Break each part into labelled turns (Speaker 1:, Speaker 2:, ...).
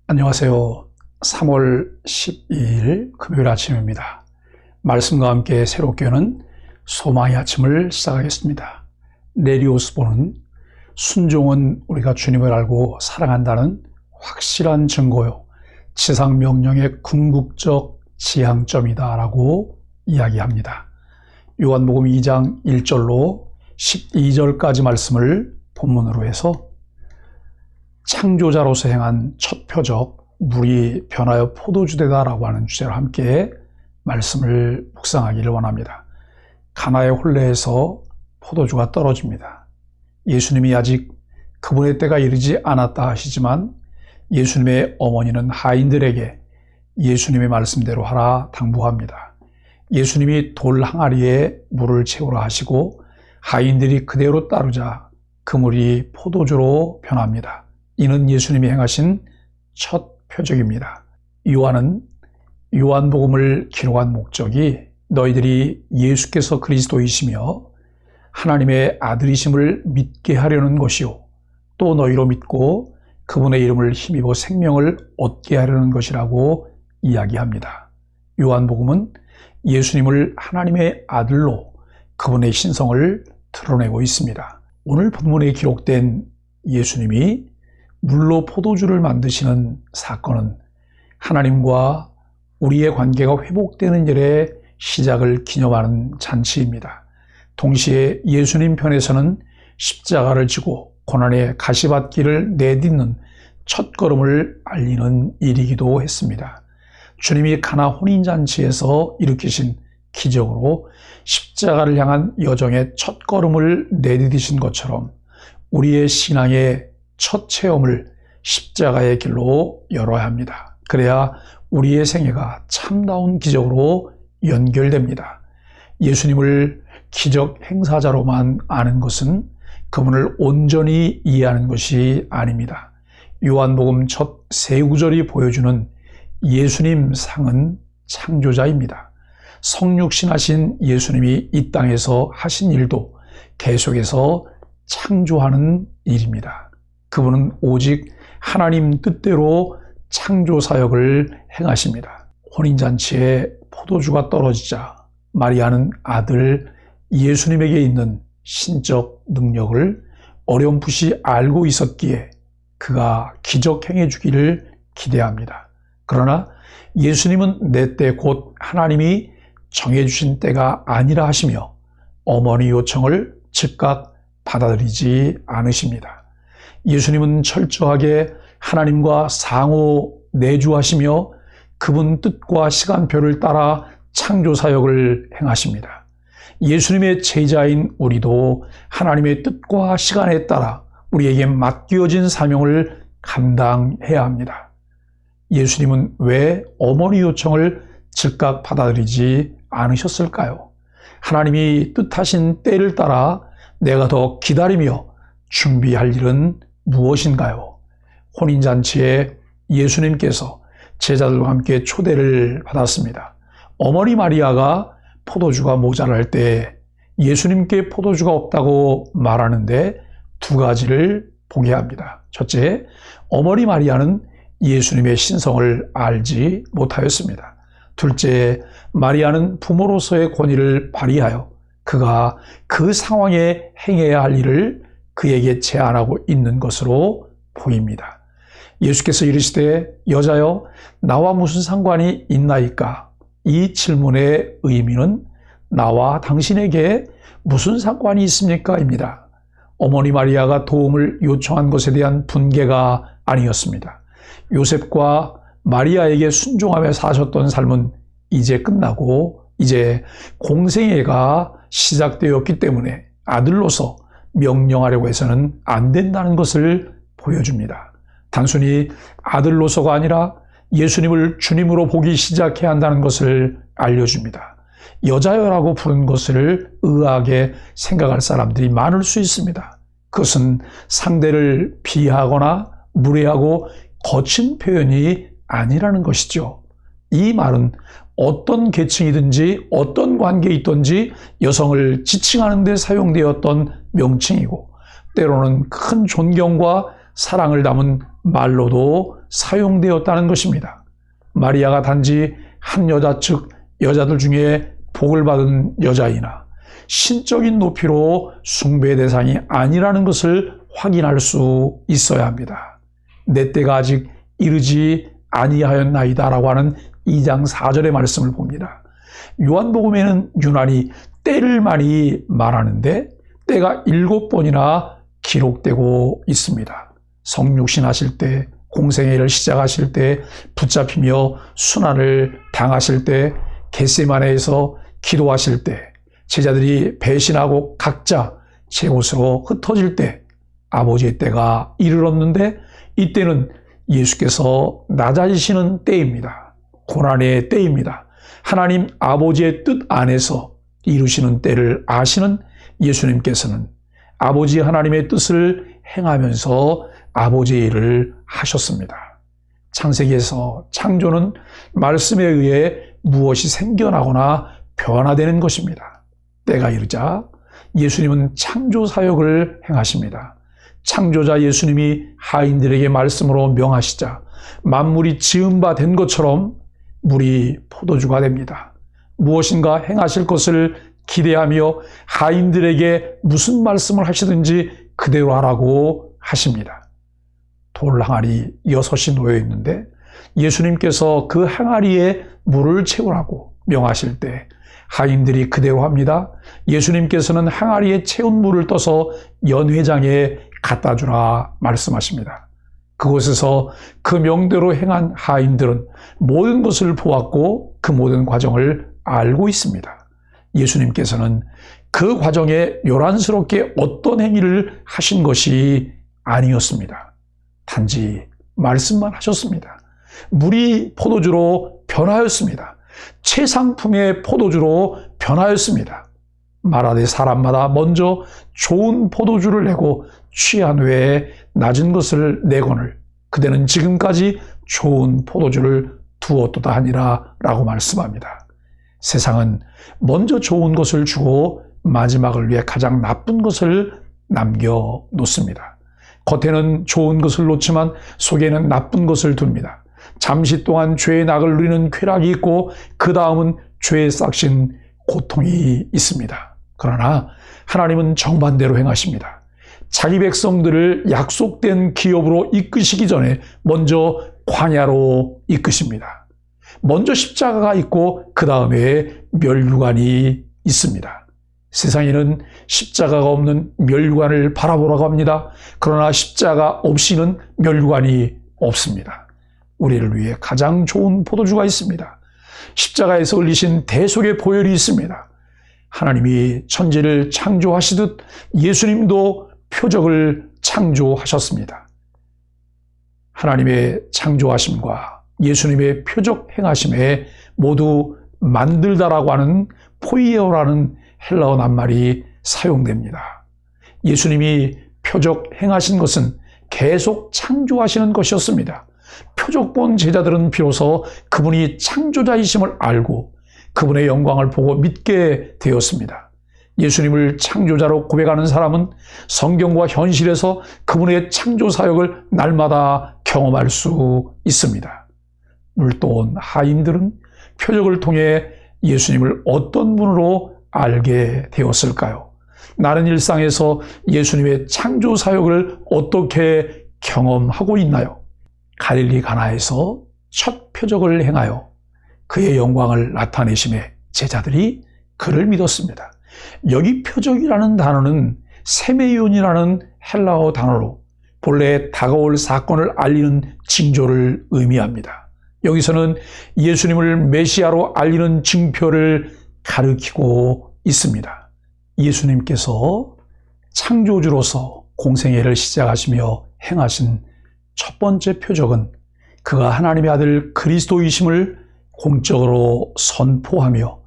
Speaker 1: 안녕하세요. 3월 12일 금요일 아침입니다. 말씀과 함께 새롭게 여는 소망의 아침을 시작하겠습니다. 레리 오스본은 순종은 우리가 주님을 알고 사랑한다는 확실한 증거요, 지상 명령의 궁극적 지향점이다 라고 이야기합니다. 요한복음 2장 1절로 12절까지 말씀을 본문으로 해서 창조자로서 행한 첫 표적, 물이 변하여 포도주되다라고 하는 주제로 함께 말씀을 묵상하기를 원합니다. 가나의 혼례에서 포도주가 떨어집니다. 예수님이 아직 그분의 때가 이르지 않았다 하시지만 예수님의 어머니는 하인들에게 예수님의 말씀대로 하라 당부합니다. 예수님이 돌 항아리에 물을 채우라 하시고 하인들이 그대로 따르자 그 물이 포도주로 변합니다. 이는 예수님이 행하신 첫 표적입니다. 요한은 요한복음을 기록한 목적이 너희들이 예수께서 그리스도이시며 하나님의 아들이심을 믿게 하려는 것이요, 또 너희로 믿고 그분의 이름을 힘입어 생명을 얻게 하려는 것이라고 이야기합니다. 요한복음은 예수님을 하나님의 아들로 그분의 신성을 드러내고 있습니다. 오늘 본문에 기록된 예수님이 물로 포도주를 만드시는 사건은 하나님과 우리의 관계가 회복되는 일의 시작을 기념하는 잔치입니다. 동시에 예수님 편에서는 십자가를 지고 고난의 가시밭길을 내딛는 첫걸음을 알리는 일이기도 했습니다. 주님이 가나 혼인잔치에서 일으키신 기적으로 십자가를 향한 여정의 첫걸음을 내디디신 것처럼 우리의 신앙의 첫 체험을 십자가의 길로 열어야 합니다. 그래야 우리의 생애가 참다운 기적으로 연결됩니다. 예수님을 기적 행사자로만 아는 것은 그분을 온전히 이해하는 것이 아닙니다. 요한복음 첫 세 구절이 보여주는 예수님 상은 창조자입니다. 성육신하신 예수님이 이 땅에서 하신 일도 계속해서 창조하는 일입니다. 그분은 오직 하나님 뜻대로 창조 사역을 행하십니다. 혼인잔치에 포도주가 떨어지자 마리아는 아들 예수님에게 있는 신적 능력을 어렴풋이 알고 있었기에 그가 기적 행해 주기를 기대합니다. 그러나 예수님은 내 때 곧 하나님이 정해주신 때가 아니라 하시며 어머니 요청을 즉각 받아들이지 않으십니다. 예수님은 철저하게 하나님과 상호 내주하시며 그분 뜻과 시간표를 따라 창조 사역을 행하십니다. 예수님의 제자인 우리도 하나님의 뜻과 시간에 따라 우리에게 맡겨진 사명을 감당해야 합니다. 예수님은 왜 어머니 요청을 즉각 받아들이지 않으셨을까요? 하나님이 뜻하신 때를 따라 내가 더 기다리며 준비할 일은 무엇인가요? 혼인잔치에 예수님께서 제자들과 함께 초대를 받았습니다. 어머니 마리아가 포도주가 모자랄 때 예수님께 포도주가 없다고 말하는데 두 가지를 보게 합니다. 첫째, 어머니 마리아는 예수님의 신성을 알지 못하였습니다. 둘째, 마리아는 부모로서의 권위를 발휘하여 그가 그 상황에 행해야 할 일을 그에게 제안하고 있는 것으로 보입니다. 예수께서 이르시되 여자여 나와 무슨 상관이 있나이까? 이 질문의 의미는 나와 당신에게 무슨 상관이 있습니까? 입니다. 어머니 마리아가 도움을 요청한 것에 대한 분개가 아니었습니다. 요셉과 마리아에게 순종하며 사셨던 삶은 이제 끝나고 이제 공생애가 시작되었기 때문에 아들로서 명령하려고 해서는 안 된다는 것을 보여줍니다. 단순히 아들로서가 아니라 예수님을 주님으로 보기 시작해야 한다는 것을 알려줍니다. 여자여라고 부른 것을 의아하게 생각할 사람들이 많을 수 있습니다. 그것은 상대를 비하하거나 무례하고 거친 표현이 아니라는 것이죠. 이 말은 어떤 계층이든지 어떤 관계에 있든지 여성을 지칭하는 데 사용되었던 명칭이고 때로는 큰 존경과 사랑을 담은 말로도 사용되었다는 것입니다. 마리아가 단지 한 여자 즉 여자들 중에 복을 받은 여자이나 신적인 높이로 숭배의 대상이 아니라는 것을 확인할 수 있어야 합니다. 내 때가 아직 이르지 아니하였나이다 라고 하는 2장 4절의 말씀을 봅니다. 요한복음에는 유난히 때를 많이 말하는데 때가 7번이나 기록되고 있습니다. 성육신 하실 때, 공생애를 시작하실 때, 붙잡히며 순환을 당하실 때, 겟세마네에서 기도하실 때, 제자들이 배신하고 각자 제 곳으로 흩어질 때 아버지의 때가 이르렀는데 이때는 예수께서 낮아지시는 때입니다. 고난의 때입니다. 하나님 아버지의 뜻 안에서 이루시는 때를 아시는 예수님께서는 아버지 하나님의 뜻을 행하면서 아버지의 일을 하셨습니다. 창세기에서 창조는 말씀에 의해 무엇이 생겨나거나 변화되는 것입니다. 때가 이르자 예수님은 창조 사역을 행하십니다. 창조자 예수님이 하인들에게 말씀으로 명하시자 만물이 지은 바 된 것처럼 물이 포도주가 됩니다. 무엇인가 행하실 것을 기대하며 하인들에게 무슨 말씀을 하시든지 그대로 하라고 하십니다. 돌 항아리 6이 놓여 있는데 예수님께서 그 항아리에 물을 채우라고 명하실 때 하인들이 그대로 합니다. 예수님께서는 항아리에 채운 물을 떠서 연회장에 갖다 주라 말씀하십니다. 그곳에서 그 명대로 행한 하인들은 모든 것을 보았고 그 모든 과정을 알고 있습니다. 예수님께서는 그 과정에 요란스럽게 어떤 행위를 하신 것이 아니었습니다. 단지 말씀만 하셨습니다. 물이 포도주로 변하였습니다. 최상품의 포도주로 변하였습니다. 말하되 사람마다 먼저 좋은 포도주를 내고 취한 후에 낮은 것을 내거늘 그대는 지금까지 좋은 포도주를 두었도다 하니라 라고 말씀합니다. 세상은 먼저 좋은 것을 주고 마지막을 위해 가장 나쁜 것을 남겨놓습니다. 겉에는 좋은 것을 놓지만 속에는 나쁜 것을 둡니다. 잠시 동안 죄의 낙을 누리는 쾌락이 있고 그 다음은 죄에 싹신 고통이 있습니다. 그러나 하나님은 정반대로 행하십니다. 자기 백성들을 약속된 기업으로 이끄시기 전에 먼저 광야로 이끄십니다. 먼저 십자가가 있고 그 다음에 멸류관이 있습니다. 세상에는 십자가가 없는 멸류관을 바라보라고 합니다. 그러나 십자가 없이는 멸류관이 없습니다. 우리를 위해 가장 좋은 포도주가 있습니다. 십자가에서 흘리신 대속의 보혈이 있습니다. 하나님이 천지를 창조하시듯 예수님도 표적을 창조하셨습니다. 하나님의 창조하심과 예수님의 표적 행하심에 모두 만들다라고 하는 포이에오라는 헬라어 낱말이 사용됩니다. 예수님이 표적 행하신 것은 계속 창조하시는 것이었습니다. 표적 본 제자들은 비로소 그분이 창조자이심을 알고 그분의 영광을 보고 믿게 되었습니다. 예수님을 창조자로 고백하는 사람은 성경과 현실에서 그분의 창조 사역을 날마다 경험할 수 있습니다. 물도온 하인들은 표적을 통해 예수님을 어떤 분으로 알게 되었을까요? 나는 일상에서 예수님의 창조 사역을 어떻게 경험하고 있나요? 갈릴리 가나에서 첫 표적을 행하여 그의 영광을 나타내심에 제자들이 그를 믿었습니다. 여기 표적이라는 단어는 세메이온이라는 헬라어 단어로 본래 다가올 사건을 알리는 징조를 의미합니다. 여기서는 예수님을 메시아로 알리는 증표를 가리키고 있습니다. 예수님께서 창조주로서 공생애를 시작하시며 행하신 첫 번째 표적은 그가 하나님의 아들 그리스도이심을 공적으로 선포하며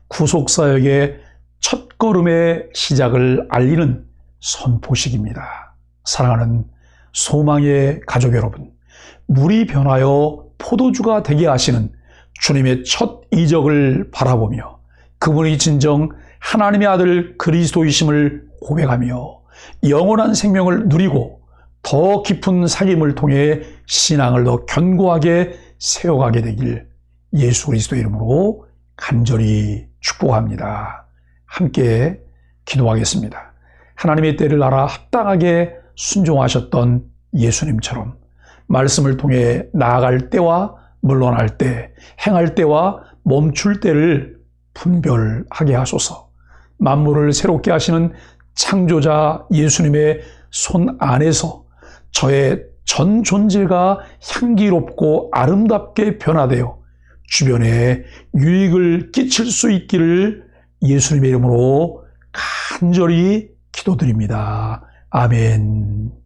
Speaker 1: 구속사역의 첫걸음의 시작을 알리는 선포식입니다. 사랑하는 소망의 가족 여러분, 물이 변하여 포도주가 되게 하시는 주님의 첫 이적을 바라보며 그분이 진정 하나님의 아들 그리스도이심을 고백하며 영원한 생명을 누리고 더 깊은 사귐을 통해 신앙을 더 견고하게 세워가게 되길 예수 그리스도 이름으로 간절히 축복합니다. 함께 기도하겠습니다. 하나님의 때를 알아 합당하게 순종하셨던 예수님처럼 말씀을 통해 나아갈 때와 물러날 때, 행할 때와 멈출 때를 분별하게 하소서. 만물을 새롭게 하시는 창조자 예수님의 손 안에서 저의 전 존재가 향기롭고 아름답게 변화되어 주변에 유익을 끼칠 수 있기를 예수님의 이름으로 간절히 기도드립니다. 아멘.